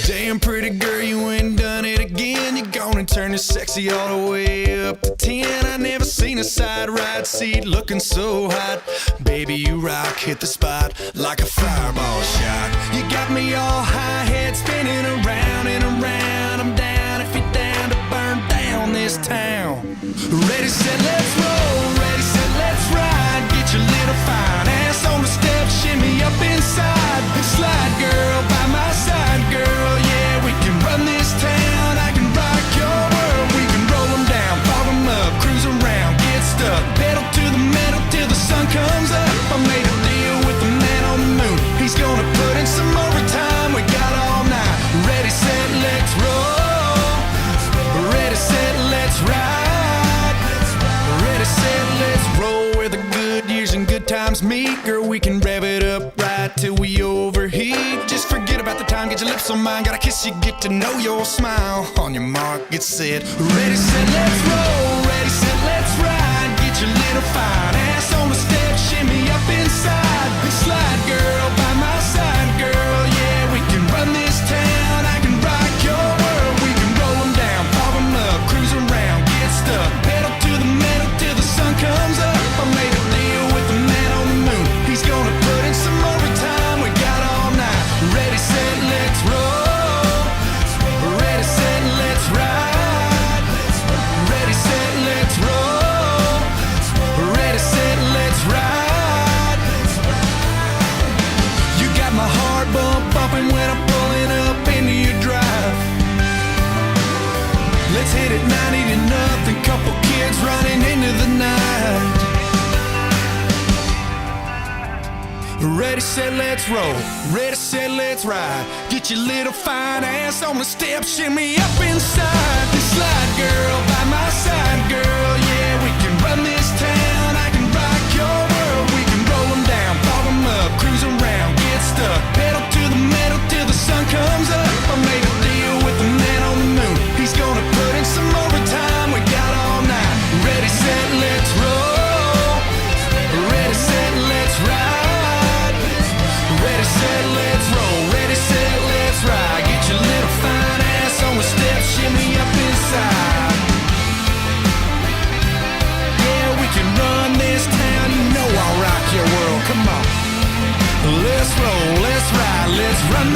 Damn pretty girl, you ain't done it again. You're gonna turn this sexy all the way up to 10. I never seen a side ride seat looking so hot. Baby, you rock, hit the spot like a fireball shot. You got me all high head spinning around and around. I'm down if you're down to burn down this town. Ready, set, let's roll. Ready, set, let's ride. Get your little fine ass on the steps, shimmy up inside. Slide, girl, by my side, girl. Yeah, we can run this town. I can rock your world. We can roll them down, fog them up, cruise around, get stuck. Pedal to the metal till the sun comes up. I made a deal with the man on the moon. He's gonna put in some overtime. We got all night. Ready, set, let's roll. Ready, set, let's ride. Ready, set, let's roll. Where the good years and good times meet. Girl, we can rev it up right till we overheat. Just forget about the time, get your lips on mine. Gotta kiss you, get to know your smile. On your mark, get set. Ready, set, let's roll. Ready, set, let's ride. Get your little fine ass on the step, shimmy up inside. Slide, girl, by my side, girl. Yeah, we can run this town. I can rock your world. We can roll them down, fog them up, cruise around, get stuck. Pedal to the metal till the sun comes up. I made a deal with the man on the moon. He's gonna put in some overtime. We got all night. Ready, set, let's roll. Ready, set, let's ride. Ready, set, let's roll. Ready, set, let's ride. You got my heart bumping when I'm pulling up into your drive. Let's hit it 90 to nothing. Couple kids running into the night. Ready, set, let's roll. Ready, set, let's ride. Get your little fine ass on the steps, shimmy up inside. Slide, girl, by my side, girl. Yeah, we can run this town. I can rock your world. We can roll them down, fog them up, cruise around, get stuck. Pedal to the metal till the sun comes up. I made a deal with the man on the moon. He's gonna put in some overtime. We got all night. Ready, set, let's roll. Ready, set, let's ride. Ready, set, let's roll. Ready, set, let's ride. Get your little fine ass on the steps, shimmy up inside. Yeah, we can run this town. You know I'll rock your world. Come on. Let's roll, let's ride, let's run